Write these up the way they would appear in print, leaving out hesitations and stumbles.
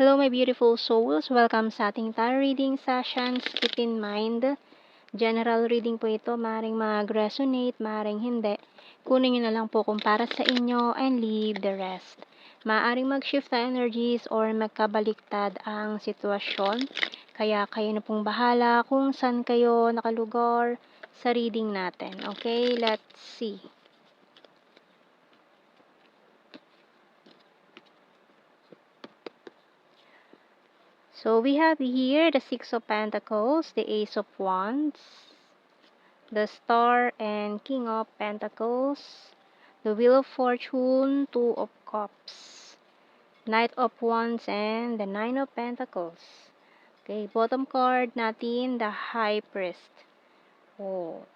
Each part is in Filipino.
Hello my beautiful souls! Welcome sa ating tarot reading sessions. Keep in mind, general reading po ito. Maaaring mag-resonate, maaaring hindi. Kunin nyo na lang po kung para sa inyo and leave the rest. Maaaring mag-shift na energies or magkabaliktad ang sitwasyon. Kaya kayo na pong bahala kung saan kayo nakalugar sa reading natin. Okay, let's see. So, we have here the Six of Pentacles, the Ace of Wands, the Star and King of Pentacles, the Wheel of Fortune, Two of Cups, Knight of Wands, and the Nine of Pentacles. Okay, bottom card natin, the High Priest. Oh.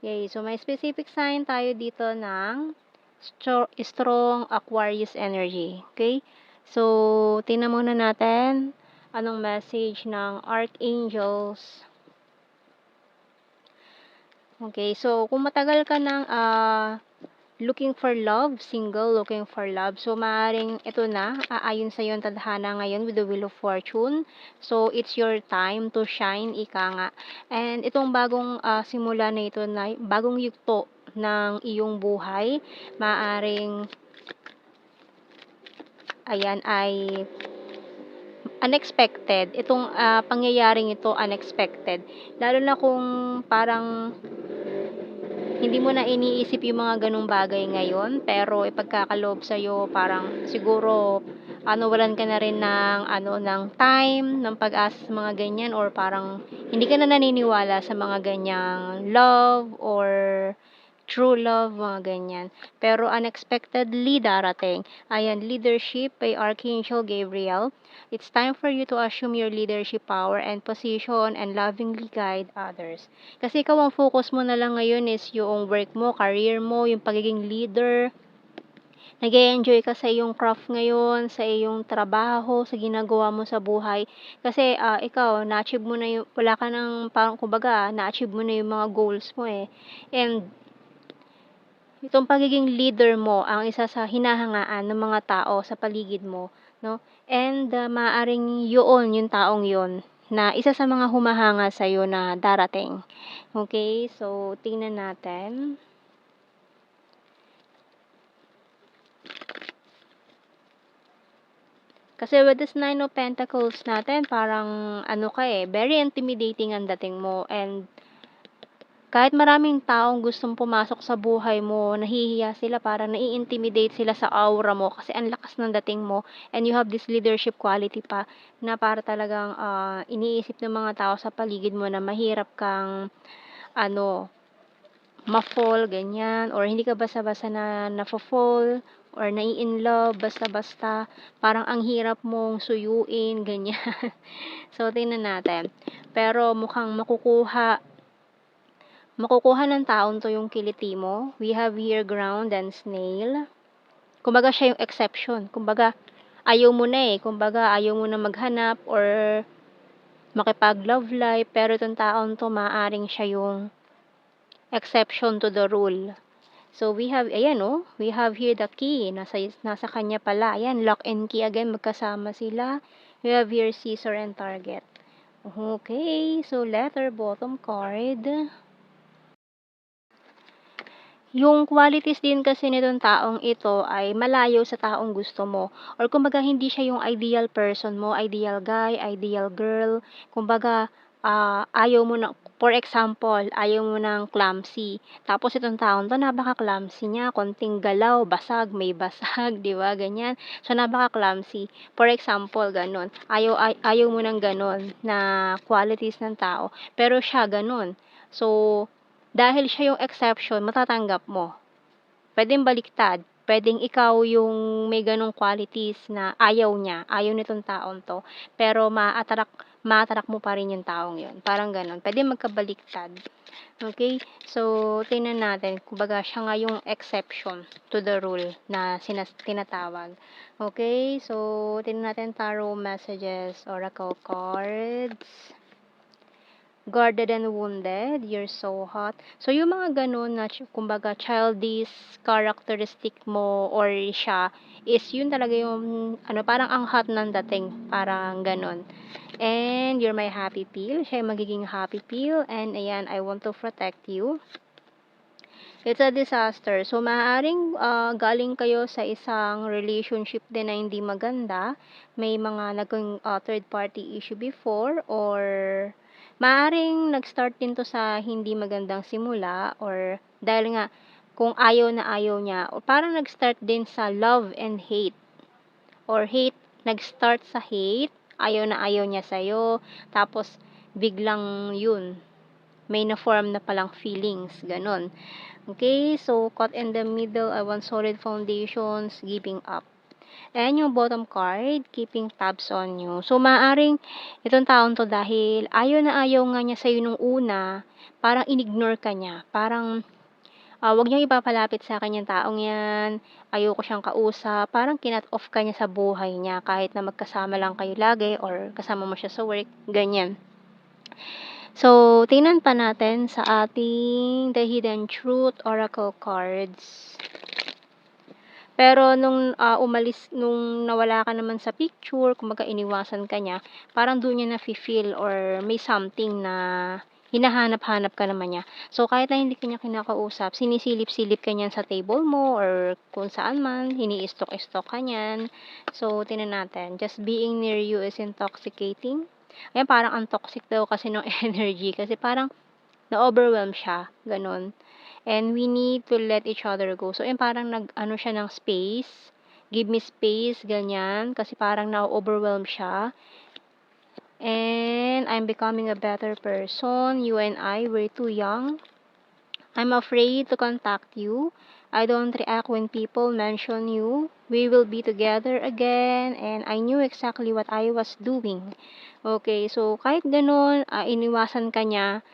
Okay, so may specific sign tayo dito ng strong Aquarius energy. Okay? So, tingnan muna natin anong message ng Archangels. Okay, so kung matagal ka ng looking for love, single, looking for love, so maaaring ito na, aayon sa iyo ang tadhana ngayon with the Wheel of Fortune. So, it's your time to shine, ika nga. And itong bagong simula na ito, na bagong yugto ng iyong buhay, maaaring ayan ay unexpected. Itong pangyayaring ito unexpected. Lalo na kung parang hindi mo na iniisip yung mga ganung bagay ngayon, pero ipagkakaloob sa'yo, parang siguro walan ka na rin ng time, ng pag-asa sa mga ganyan, or parang hindi ka na naniniwala sa mga ganyang love or true love, mga ganyan. Pero unexpectedly darating. Ayan, leadership by Archangel Gabriel. It's time for you to assume your leadership power and position and lovingly guide others. Kasi ikaw ang focus mo na lang ngayon is yung work mo, career mo, yung pagiging leader. Nag-e-enjoy ka sa iyong craft ngayon, sa iyong trabaho, sa ginagawa mo sa buhay. Kasi ikaw, na-achieve mo na yung, wala ka nang, parang kumbaga, na-achieve mo na yung mga goals mo eh. And itong pagiging leader mo ang isa sa hinahangaan ng mga tao sa paligid mo, no? And maaaring yun, yung taong yun, na isa sa mga humahanga sa iyo na darating. Okay, so tingnan natin. Kasi with this Nine of Pentacles natin, parang very intimidating ang dating mo, and kahit maraming taong gustong pumasok sa buhay mo, nahihiya sila, parang nai-intimidate sila sa aura mo kasi ang lakas ng dating mo, and you have this leadership quality pa na para talagang iniisip ng mga tao sa paligid mo na mahirap kang ma-fall, ganyan, or hindi ka basta-basta na nafo-fall or nai-in-love basta-basta, parang ang hirap mong suyuin, ganyan. So, tingnan natin. Pero mukhang makukuha ng taon to yung kiliti mo. We have here ground and snail. Kumbaga siya yung exception. Kumbaga ayaw mo na Kumbaga ayaw mo na maghanap or makipag-love life. Pero itong taon to, maaring siya yung exception to the rule. So we have, we have here the key. Nasa kanya pala. Ayan, lock and key again. Magkasama sila. We have here scissor and target. Okay, so letter bottom card. Yung qualities din kasi nitong taong ito ay malayo sa taong gusto mo, or kumbaga hindi siya yung ideal person mo, ideal guy, ideal girl. Kumbaga ayaw mo na, for example, ayaw mo ng clumsy. Tapos itong taong 'to napaka-clumsy niya, konting galaw, basag, may basag, 'di ba? Ganyan. So napaka-clumsy. For example, gano'n. Ayaw mo ng gano'n na qualities ng tao, pero siya gano'n. So dahil siya yung exception, matatanggap mo. Puwedeng baliktad, puwedeng ikaw yung may gano'ng qualities na ayaw niya, ayaw nitong taong 'to, pero ma-attract mo pa rin yung taong yun, parang gano'n. Puwedeng magkabaliktad. Okay? So, tingnan natin, kumbaga siya nga yung exception to the rule na tinatawag. Okay? So, tingnan natin tarot messages, oracle cards. guarded and wounded, you're so hot. So, yung mga ganun na, kumbaga, childish characteristic mo or siya, is yun talaga yung, parang ang hot ng dating, parang ganun. And, you're my happy pill, siya yung magiging happy pill, and ayan, I want to protect you. It's a disaster. So, maaaring galing kayo sa isang relationship din na hindi maganda. May mga naging third party issue before, or maaaring nag-start din to sa hindi magandang simula, or dahil nga kung ayaw na ayaw niya, o parang nag-start din sa love and hate, or hate, nag-start sa hate, ayaw na ayaw niya sa'yo, tapos biglang yun, may na-form na palang feelings, ganun. Okay, so caught in the middle, I want solid foundations, giving up. And yung bottom card, keeping tabs on you. So, maaring itong taon to dahil ayaw na ayaw nga niya sa'yo nung una, parang inignore ka niya. Parang, wag niyang ipapalapit sa akin yung taong yan, ayoko siyang kausap, parang kinat off ka niya sa buhay niya, kahit na magkasama lang kayo lagi, or kasama mo siya sa work, ganyan. So, tingnan pa natin sa ating The Hidden Truth Oracle cards. Pero nung nung nawala ka naman sa picture, kumbaga iniwasan ka niya, parang doon niya na-feel or may something na hinahanap-hanap ka naman niya. So, kahit na hindi ka niya kinakausap, sinisilip-silip ka niyan sa table mo or kung saan man, hini-stalk-stalk ka niyan. So, tingnan natin. Just being near you is intoxicating. Ayan, parang ang toxic daw kasi ng energy. Kasi parang na-overwhelm siya. Ganun. And we need to let each other go. So, ayan, parang nag-ano siya ng space. Give me space, ganyan. Kasi parang na-overwhelm siya. And I'm becoming a better person. You and I, we're too young. I'm afraid to contact you. I don't react when people mention you. We will be together again, and I knew exactly what I was doing. Okay, so kahit ganun, iniwasan ka niya,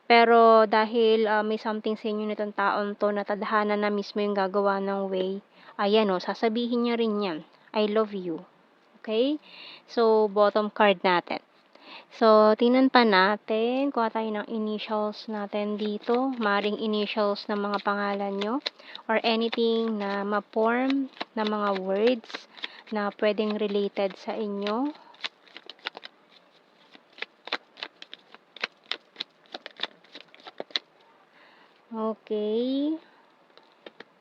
pero dahil may something sa inyo nitong taon to na tadhana na mismo yung gagawa ng way, ayan o, sasabihin niya rin yan, I love you. Okay? So, bottom card natin. So, tingnan pa natin, kuha tayo ng initials natin dito, maring initials ng mga pangalan nyo, or anything na ma-form na mga words na pwedeng related sa inyo. Okay.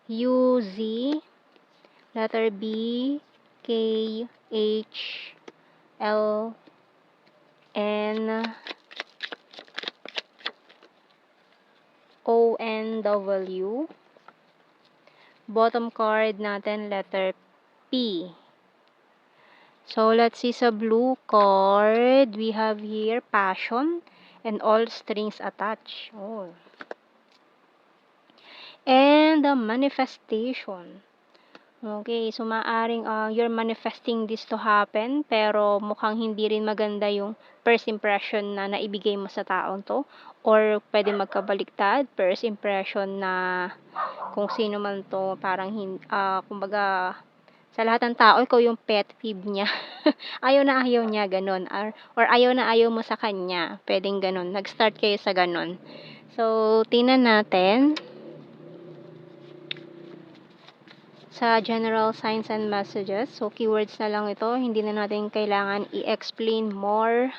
U, Z, letter B, K, H, L, N, O, N, W. Bottom card natin, letter P. So, let's see sa blue card. We have here passion and all strings attached. Oh. And the manifestation. Okay, so maaring you're manifesting this to happen, pero mukhang hindi rin maganda yung first impression na naibigay mo sa taong to, or pwede magkabaliktad, first impression na kung sino man to, parang kumbaga sa lahat ng tao ikaw yung pet peeve niya. Ayaw na ayaw niya ganun, or ayaw na ayaw mo sa kanya, pwedeng ganun, nag-start kayo sa ganun. So, tingnan natin sa general signs and messages. So, keywords na lang ito. Hindi na natin kailangan i-explain more.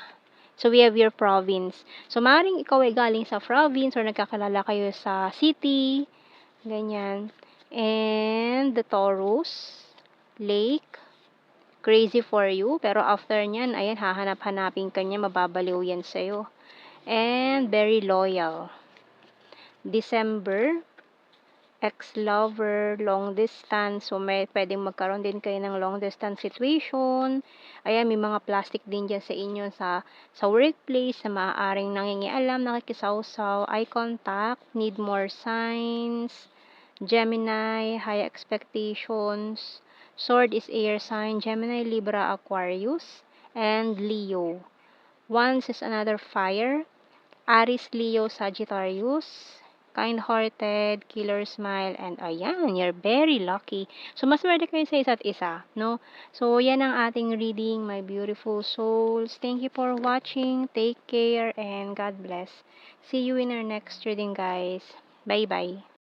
So, we have your province. So, maaaring ikaw ay galing sa province or nagkakalala kayo sa city. Ganyan. And the Taurus, lake, crazy for you. Pero after nyan, ayan, hahanap-hanapin ka niya, mababaliw yan sa'yo. And very loyal. December, ex-lover, long distance. So, may pwedeng magkaroon din kayo ng long distance situation. Ayan, may mga plastic din dyan sa inyo sa workplace na maaaring nangingialam, nakikisawsaw, eye contact, need more signs. Gemini, high expectations. Sword is air sign, Gemini, Libra, Aquarius, and Leo. Wands is another fire. Aries, Leo, Sagittarius. kind-hearted, killer smile, and ayan, you're very lucky. So, maswerte kayo sa isa't isa, no? So, yan ang ating reading, my beautiful souls. Thank you for watching. Take care and God bless. See you in our next reading, guys. Bye-bye.